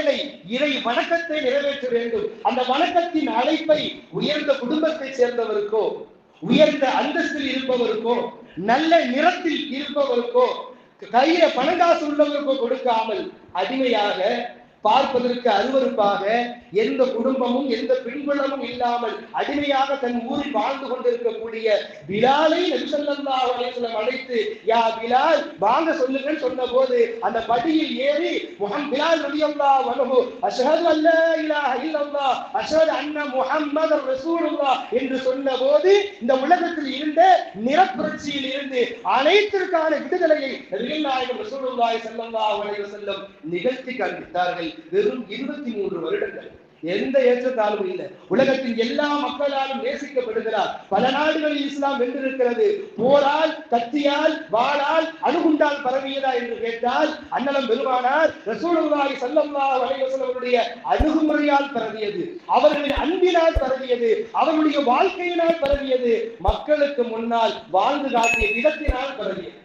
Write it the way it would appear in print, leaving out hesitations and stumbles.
ஏழை இறை வணக்கத்தை நிறைவேற்ற வேண்டும். அந்த வணக்கத்தின் அழைப்பை உயர்ந்த குடும்பத்தை சேர்ந்தவருக்கோ, உயர்ந்த அந்தஸ்தில் இருப்பவருக்கோ, நல்ல நிறத்தில் இருப்பவருக்கோ, கையில பணங்காசு உள்ளவருக்கோ கொடுக்காமல் அடிமையாக, பார்ப்பதற்கு அருவருப்பாக, எந்த குடும்பமும் எந்த பின்புலமும் இல்லாமல் அடிமையாக தன் ஊரில் வாழ்ந்து கொண்டிருக்கக்கூடிய பிலாலை நபி ஸல்லல்லாஹு அலைஹி வஸல்லம் அழைத்து, யா பிலால் வாங்க சொல்லுங்கன்னு சொன்ன போது அந்த படியில் ஏறி பிலால் ரலியல்லாஹு அன்ஹு அஷ்ஹது அல்லா இலாஹ இல்லல்லாஹ் அஷ்ஹது அன்ன முஹம்மதர் ரசூலுல்லாஹ் என்று சொன்ன போது இந்த உலகத்தில் இருந்த நிறப்புரட்சியில் இருந்து அனைத்திற்கான விடுதலையை நபிகள் நாயகம் ரசூலுல்லாஹி ஸல்லல்லாஹு அலைஹி வஸல்லம் நிகழ்த்தி காண்பித்தார்கள். வெறும் 23 வருடங்கள். எந்த ஏற்றத்தாழ்வும் இல்லை. உலகத்தின் எல்லா மக்களாலும் நேசிக்கப்படுகிறார். பல நாடுகளில் இஸ்லாம் வென்றிருக்கிறது. போரால், கத்தியால், வாளால், அணுகுண்டால் பரவியதா என்று கேட்டால் அன்னலம் பெருமானார் ரசூலுல்லாஹி ஸல்லல்லாஹு அலைஹி வஸல்லம் அணுகுமுறையால் பரவியது, அவர்களின் அன்பினால் பரவியது, அவர்களுடைய வாழ்க்கையினால் பரவியது, மக்களுக்கு முன்னால் வாழ்ந்து காட்டிய விதத்தினால் பரவியது.